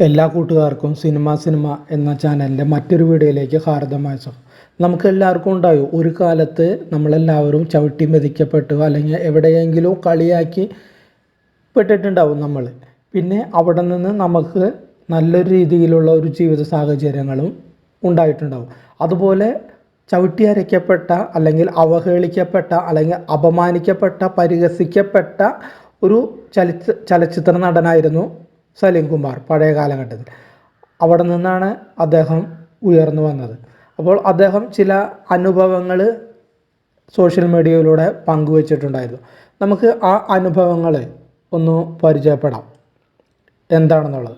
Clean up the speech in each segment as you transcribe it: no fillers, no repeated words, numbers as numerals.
എല്ലാ കൂട്ടുകാർക്കും സിനിമ എന്ന ചാനലിൻ്റെ മറ്റൊരു വീഡിയോയിലേക്ക് ഹാർദമായ സ്വാഗതം. നമുക്ക് എല്ലാവർക്കും ഉണ്ടായോ, ഒരു കാലത്ത് നമ്മളെല്ലാവരും ചവിട്ടി മെതിക്കപ്പെട്ടു അല്ലെങ്കിൽ എവിടെയെങ്കിലും കളിയാക്കി പെട്ടിട്ടുണ്ടാവും നമ്മൾ. പിന്നെ അവിടെ നിന്ന് നമുക്ക് നല്ലൊരു രീതിയിലുള്ള ഒരു ജീവിത സാഹചര്യങ്ങളും ഉണ്ടായിട്ടുണ്ടാവും. അതുപോലെ ചവിട്ടി അരയ്ക്കപ്പെട്ട അല്ലെങ്കിൽ അവഹേളിക്കപ്പെട്ട അല്ലെങ്കിൽ അപമാനിക്കപ്പെട്ട പരിഹസിക്കപ്പെട്ട ഒരു ചലച്ചിത്ര നടനായിരുന്നു സലീം കുമാർ പഴയ കാലഘട്ടത്തിൽ. അവിടെ നിന്നാണ് അദ്ദേഹം ഉയർന്നു വന്നത്. അപ്പോൾ അദ്ദേഹം ചില അനുഭവങ്ങൾ സോഷ്യൽ മീഡിയയിലൂടെ പങ്കുവച്ചിട്ടുണ്ടായിരുന്നു. നമുക്ക് ആ അനുഭവങ്ങൾ ഒന്ന് പരിചയപ്പെടാം എന്താണെന്നുള്ളത്.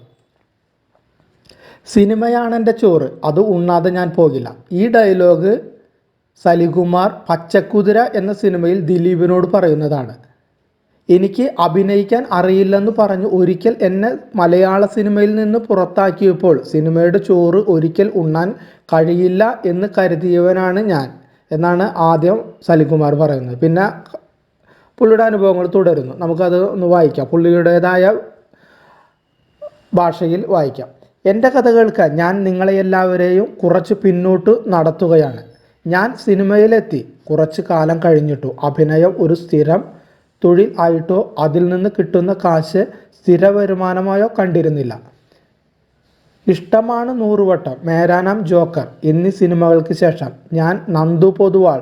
സിനിമയാണെൻ്റെ ചോറ്, അത് ഉണ്ണാതെ ഞാൻ പോകില്ല. ഈ ഡയലോഗ് സലീം കുമാർ പച്ചക്കുതിര എന്ന സിനിമയിൽ ദിലീപിനോട് പറയുന്നതാണ്. എനിക്ക് അഭിനയിക്കാൻ അറിയില്ലെന്ന് പറഞ്ഞു ഒരിക്കൽ എന്നെ മലയാള സിനിമയിൽ നിന്ന് പുറത്താക്കിയപ്പോൾ സിനിമയുടെ ചോറ് ഒരിക്കൽ ഉണ്ണാൻ കഴിയില്ല എന്ന് കരുതിയവനാണ് ഞാൻ എന്നാണ് ആദ്യം സലീം കുമാർ പറയുന്നത്. പിന്നെ പുള്ളിയുടെ അനുഭവങ്ങൾ തുടരുന്നു. നമുക്കത് ഒന്ന് വായിക്കാം, പുള്ളിയുടേതായ ഭാഷയിൽ വായിക്കാം. എൻ്റെ കഥ കേൾക്കാൻ ഞാൻ നിങ്ങളെല്ലാവരെയും കുറച്ച് പിന്നോട്ട് നടത്തുകയാണ്. ഞാൻ സിനിമയിലെത്തി കുറച്ച് കാലം കഴിഞ്ഞിട്ടു അഭിനയം ഒരു സ്ഥിരം തൊഴിൽ ആയിട്ടോ അതിൽ നിന്ന് കിട്ടുന്ന കാശ് സ്ഥിര വരുമാനമായോ കണ്ടിരുന്നില്ല. ഇഷ്ടമാണ് 100 വട്ടം, മേരാനാം ജോക്കർ എന്നീ സിനിമകൾക്ക് ശേഷം ഞാൻ നന്ദു പൊതുവാൾ,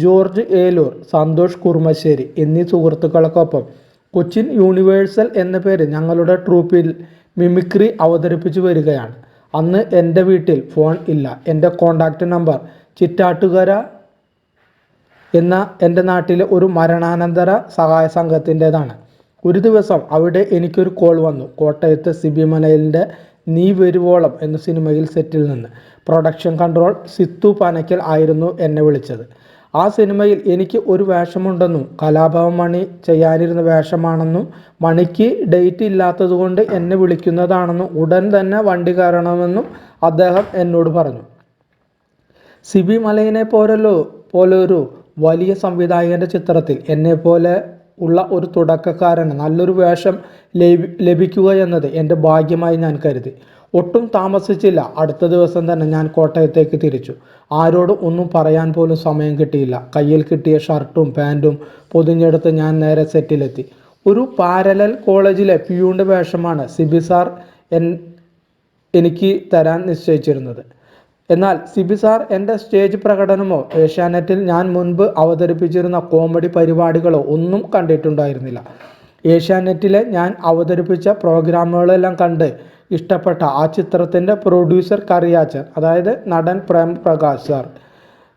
ജോർജ് ഏലൂർ, സന്തോഷ് കുർമശ്ശേരി എന്നീ സുഹൃത്തുക്കൾക്കൊപ്പം കൊച്ചിൻ യൂണിവേഴ്സൽ എന്ന പേര് ഞങ്ങളുടെ ട്രൂപ്പിൽ മിമിക്രി അവതരിപ്പിച്ചു വരികയാണ്. അന്ന് എൻ്റെ വീട്ടിൽ ഫോൺ ഇല്ല. എൻ്റെ കോണ്ടാക്റ്റ് നമ്പർ ചിറ്റാറ്റുകര എന്ന എൻ്റെ നാട്ടിലെ ഒരു മരണാനന്തര സഹായ സംഘത്തിൻ്റെതാണ്. ഒരു ദിവസം അവിടെ എനിക്കൊരു കോൾ വന്നു. കോട്ടയത്ത് സിബി മലയിലിൻ്റെ നീ വരുവോളം എന്ന സിനിമയിൽ സെറ്റിൽ നിന്ന് പ്രൊഡക്ഷൻ കൺട്രോൾ സിത്തു പനക്കൽ ആയിരുന്നു എന്നെ വിളിച്ചത്. ആ സിനിമയിൽ എനിക്ക് ഒരു വേഷമുണ്ടെന്നും കലാഭവൻ മണി ചെയ്യാനിരുന്ന വേഷമാണെന്നും മണിക്ക് ഡേറ്റ് ഇല്ലാത്തതുകൊണ്ട് എന്നെ വിളിക്കുന്നതാണെന്നും ഉടൻ തന്നെ വണ്ടി കയറണമെന്നും അദ്ദേഹം എന്നോട് പറഞ്ഞു. സിബി മലയിനെ പോലൊരു വലിയ സംവിധായകൻ്റെ ചിത്രത്തിൽ എന്നെപ്പോലെ ഉള്ള ഒരു തുടക്കക്കാരന് നല്ലൊരു വേഷം ലഭിക്കുക എന്നത് എൻ്റെ ഭാഗ്യമായി ഞാൻ കരുതി. ഒട്ടും താമസിച്ചില്ല. അടുത്ത ദിവസം തന്നെ ഞാൻ കോട്ടയത്തേക്ക് തിരിച്ചു. ആരോടും ഒന്നും പറയാൻ പോലും സമയം കിട്ടിയില്ല. കയ്യിൽ കിട്ടിയ ഷർട്ടും പാൻറ്റും പൊതിഞ്ഞെടുത്ത് ഞാൻ നേരെ സെറ്റിലെത്തി. ഒരു പാരലൽ കോളേജിലെ പിയൂണിൻ്റെ വേഷമാണ് സിബി സാർ എനിക്ക് തരാൻ നിശ്ചയിച്ചിരുന്നത്. എന്നാൽ സിബി സാർ എൻ്റെ സ്റ്റേജ് പ്രകടനമോ ഏഷ്യാനെറ്റിൽ ഞാൻ മുൻപ് അവതരിപ്പിച്ചിരുന്ന കോമഡി പരിപാടികളോ ഒന്നും കണ്ടിട്ടുണ്ടായിരുന്നില്ല. ഏഷ്യാനെറ്റിലെ ഞാൻ അവതരിപ്പിച്ച പ്രോഗ്രാമുകളെല്ലാം കണ്ട് ഇഷ്ടപ്പെട്ട ആ ചിത്രത്തിൻ്റെ പ്രൊഡ്യൂസർ കറിയാച്ചൻ, അതായത് നടൻ പ്രേം പ്രകാശ് സാർ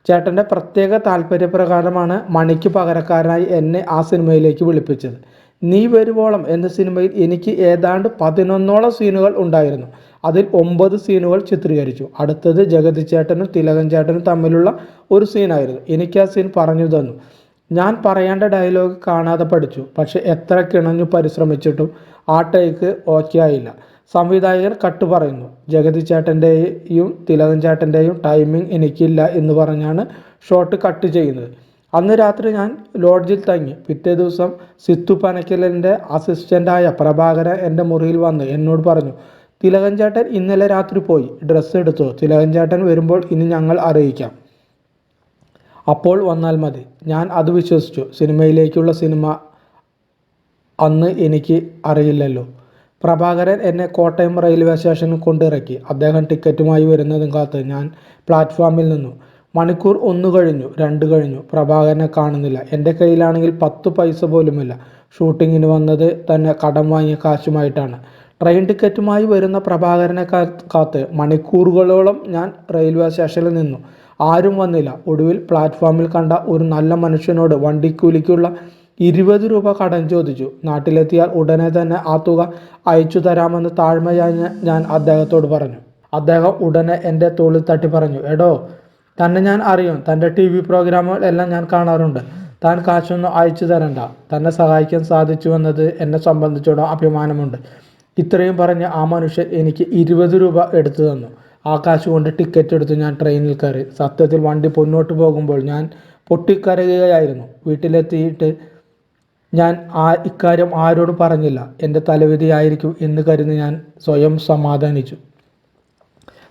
ചേട്ടൻ്റെ പ്രത്യേക താല്പര്യപ്രകാരമാണ് മണിക്ക് പകരക്കാരനായി എന്നെ ആ സിനിമയിലേക്ക് വിളിപ്പിച്ചത്. നീ വരുവോളം എന്ന സിനിമയിൽ എനിക്ക് ഏതാണ്ട് 11ഓളം സീനുകൾ ഉണ്ടായിരുന്നു. അതിൽ 9 സീനുകൾ ചിത്രീകരിച്ചു. അടുത്തത് ജഗതി ചേട്ടനും തിലകൻ ചേട്ടനും തമ്മിലുള്ള ഒരു സീനായിരുന്നു. എനിക്ക് ആ സീൻ പറഞ്ഞു തന്നു. ഞാൻ പറയേണ്ട ഡയലോഗ് കാണാതെ പഠിച്ചു. പക്ഷെ എത്ര കിണഞ്ഞു പരിശ്രമിച്ചിട്ടും ആ ടേക്ക് ഓക്കെ ആയില്ല. സംവിധായകൻ കട്ട് പറയുന്നു. ജഗതി ചേട്ടൻ്റെയും തിലകൻ ചേട്ടൻ്റെയും ടൈമിംഗ് എനിക്കില്ല എന്ന് പറഞ്ഞാണ് ഷോട്ട് കട്ട് ചെയ്യുന്നത്. അന്ന് രാത്രി ഞാൻ ലോഡ്ജിൽ തങ്ങി. പിറ്റേ ദിവസം സിത്തു പനക്കലിൻ്റെ അസിസ്റ്റൻ്റായ പ്രഭാകരൻ എൻ്റെ മുറിയിൽ വന്ന് എന്നോട് പറഞ്ഞു, തിലകൻ ചേട്ടൻ ഇന്നലെ രാത്രി പോയി, ഡ്രസ്സ് എടുത്തോ, തിലകൻ ചേട്ടൻ വരുമ്പോൾ ഇനി ഞങ്ങൾ അറിയിക്കാം, അപ്പോൾ വന്നാൽ മതി. ഞാൻ അത് വിശ്വസിച്ചു. സിനിമ അന്ന് എനിക്ക് അറിയില്ലല്ലോ. പ്രഭാകരൻ എന്നെ കോട്ടയം റെയിൽവേ സ്റ്റേഷനിൽ കൊണ്ടിറക്കി. അദ്ദേഹം ടിക്കറ്റുമായി വരുന്നതും കാത്ത് ഞാൻ പ്ലാറ്റ്ഫോമിൽ നിന്നു. മണിക്കൂർ 1 കഴിഞ്ഞു, 2 കഴിഞ്ഞു, പ്രഭാകരനെ കാണുന്നില്ല. എൻ്റെ കയ്യിലാണെങ്കിൽ 10 പൈസ പോലുമില്ല. ഷൂട്ടിങ്ങിന് വന്നത് തന്നെ കടം വാങ്ങിയ കാശുമായിട്ടാണ്. ട്രെയിൻ ടിക്കറ്റുമായി വരുന്ന പ്രഭാകരനെ കാത്ത് മണിക്കൂറുകളോളം ഞാൻ റെയിൽവേ സ്റ്റേഷനിൽ നിന്നു. ആരും വന്നില്ല. ഒടുവിൽ പ്ലാറ്റ്ഫോമിൽ കണ്ട ഒരു നല്ല മനുഷ്യനോട് വണ്ടിക്കൂലിക്കുള്ള 20 രൂപ കടം ചോദിച്ചു. നാട്ടിലെത്തിയാൽ ഉടനെ തന്നെ ആ തുക അയച്ചു തരാമെന്ന് താഴ്മയായി ഞാൻ അദ്ദേഹത്തോട് പറഞ്ഞു. അദ്ദേഹം ഉടനെ എൻ്റെ തോളിൽ തട്ടി പറഞ്ഞു, എടോ, തന്നെ ഞാൻ അറിയും, തൻ്റെ TV പ്രോഗ്രാമുകൾ എല്ലാം ഞാൻ കാണാറുണ്ട്. താൻ കാശൊന്നും അയച്ചു തരണ്ട. തന്നെ സഹായിക്കാൻ സാധിച്ചുവെന്നത് എന്നെ സംബന്ധിച്ചോളം അഭിമാനമുണ്ട്. ഇത്രയും പറഞ്ഞ് ആ മനുഷ്യൻ എനിക്ക് 20 രൂപ എടുത്തു തന്നു. ആ കാശ് കൊണ്ട് ടിക്കറ്റ് എടുത്ത് ഞാൻ ട്രെയിനിൽ കയറി. സത്യത്തിൽ വണ്ടി മുന്നോട്ട് പോകുമ്പോൾ ഞാൻ പൊട്ടിക്കരയുകയായിരുന്നു. വീട്ടിലെത്തിയിട്ട് ഞാൻ ഇക്കാര്യം ആരോടും പറഞ്ഞില്ല. എൻ്റെ തലവിധിയായിരിക്കും എന്ന് കരുതി ഞാൻ സ്വയം സമാധാനിച്ചു.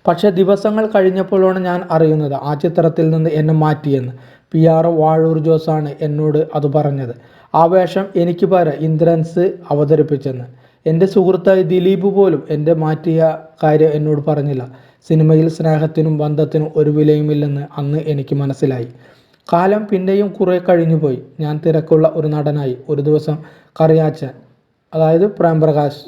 പക്ഷേ ദിവസങ്ങൾ കഴിഞ്ഞപ്പോഴാണ് ഞാൻ അറിയുന്നത് ആ ചിത്രത്തിൽ നിന്ന് എന്നെ മാറ്റിയെന്ന്. PR വാഴൂർ ജോസാണ് എന്നോട് അത് പറഞ്ഞത്. ആ വേഷം എനിക്ക് പകരം ഇന്ദ്രൻസ് അവതരിപ്പിച്ചെന്ന്. എൻ്റെ സുഹൃത്തായി ദിലീപ് പോലും എൻ്റെ മാറ്റിയ കാര്യം എന്നോട് പറഞ്ഞില്ല. സിനിമയിൽ സ്നേഹത്തിനും ബന്ധത്തിനും ഒരു വിലയുമില്ലെന്ന് അന്ന് എനിക്ക് മനസ്സിലായി. കാലം പിന്നെയും കുറേ കഴിഞ്ഞുപോയി. ഞാൻ തിരക്കുള്ള ഒരു നടനായി. ഒരു ദിവസം കറിയാച്ചൻ, അതായത് പ്രേംപ്രകാശ്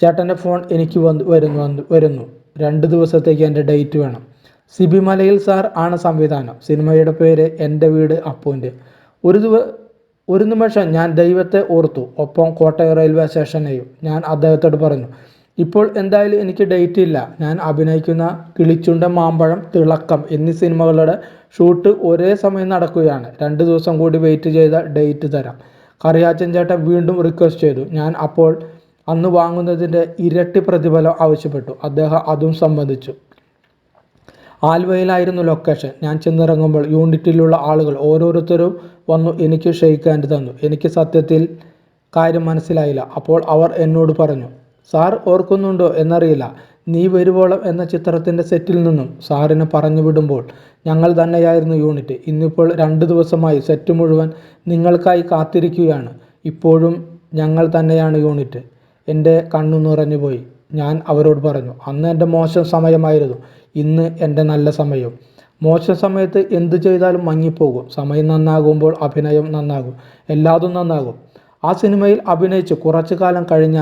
ചേട്ടൻ്റെ ഫോൺ എനിക്ക് വരുന്നു. 2 ദിവസത്തേക്ക് എൻ്റെ ഡേറ്റ് വേണം. സിബി മലയിൽ സാർ ആണ് സംവിധാനം. സിനിമയുടെ പേര് എൻ്റെ വീട് അപ്പുവിൻ്റെ. ഒരു നിമിഷം ഞാൻ ദൈവത്തെ ഓർത്തു, ഒപ്പം കോട്ടയം റെയിൽവേ സ്റ്റേഷനെയും. ഞാൻ അദ്ദേഹത്തോട് പറഞ്ഞു, ഇപ്പോൾ എന്തായാലും എനിക്ക് ഡേറ്റ് ഇല്ല. ഞാൻ അഭിനയിക്കുന്ന കിളിച്ചുണ്ടൻ, മാമ്പഴം, തിളക്കം എന്നീ സിനിമകളുടെ ഷൂട്ട് ഒരേ സമയം നടക്കുകയാണ്. 2 ദിവസം കൂടി വെയിറ്റ് ചെയ്താൽ ഡേറ്റ് തരാം. കറിയാച്ചൻ ചേട്ടൻ വീണ്ടും റിക്വസ്റ്റ് ചെയ്തു. ഞാൻ അപ്പോൾ അന്ന് വാങ്ങുന്നതിൻ്റെ ഇരട്ടി പ്രതിഫലം ആവശ്യപ്പെട്ടു. അദ്ദേഹം അതും സമ്മതിച്ചു. ആലുവയിലായിരുന്നു ലൊക്കേഷൻ. ഞാൻ ചെന്നിറങ്ങുമ്പോൾ യൂണിറ്റിലുള്ള ആളുകൾ ഓരോരുത്തരും വന്നു എനിക്ക് ഷെയ്ക്ക് ഹാൻഡ് തന്നു. എനിക്ക് സത്യത്തിൽ കാര്യം മനസ്സിലായില്ല. അപ്പോൾ അവർ എന്നോട് പറഞ്ഞു, സാർ ഓർക്കുന്നുണ്ടോ എന്നറിയില്ല, നീ വരുവോളം എന്ന ചിത്രത്തിൻ്റെ സെറ്റിൽ നിന്നും സാറിനെ പറഞ്ഞു വിടുമ്പോൾ ഞങ്ങൾ തന്നെയായിരുന്നു യൂണിറ്റ്. ഇന്നിപ്പോൾ 2 ദിവസമായി സെറ്റ് മുഴുവൻ നിങ്ങൾക്കായി കാത്തിരിക്കുകയാണ്. ഇപ്പോഴും ഞങ്ങൾ തന്നെയാണ് യൂണിറ്റ്. എൻ്റെ കണ്ണു നിറഞ്ഞുപോയി. ഞാൻ അവരോട് പറഞ്ഞു, അന്ന് എൻ്റെ മോശം സമയമായിരുന്നു, ഇന്ന് എൻ്റെ നല്ല സമയം. മോശം സമയത്ത് എന്തു ചെയ്താലും മങ്ങിപ്പോകും. സമയം നന്നാകുമ്പോൾ അഭിനയം നന്നാകും, എല്ലാതും നന്നാകും. ആ സിനിമയിൽ അഭിനയിച്ച് കുറച്ചു കാലം കഴിഞ്ഞ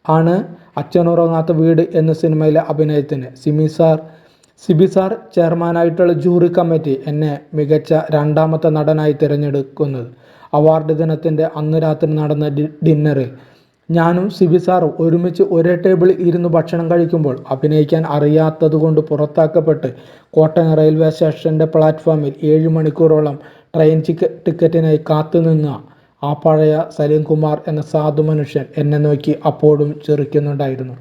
ആണ് അച്ഛനുറങ്ങാത്ത വീട് എന്ന സിനിമയിലെ അഭിനയത്തിന് സിബി സാർ ചെയർമാനായിട്ടുള്ള ജൂറി കമ്മിറ്റി എന്നെ മികച്ച 2ാമത്തെ നടനായി തിരഞ്ഞെടുക്കുന്നത്. അവാർഡ് ദിനത്തിൻ്റെ അന്ന് രാത്രി നടന്ന ഡിന്നറിൽ ഞാനും സിബി സാറും ഒരുമിച്ച് ഒരേ ടേബിളിൽ ഇരുന്ന് ഭക്ഷണം കഴിക്കുമ്പോൾ അഭിനയിക്കാൻ അറിയാത്തതുകൊണ്ട് പുറത്താക്കപ്പെട്ട് കോട്ടയം റെയിൽവേ സ്റ്റേഷൻ്റെ പ്ലാറ്റ്ഫോമിൽ 7 മണിക്കൂറോളം ട്രെയിൻ ടിക്കറ്റിനായി കാത്തുനിന്ന ആ പഴയ സലീം കുമാർ എന്ന സാധു മനുഷ്യൻ എന്നെ നോക്കി അപ്പോഴും ചിരിക്കുന്നുണ്ടായിരുന്നു.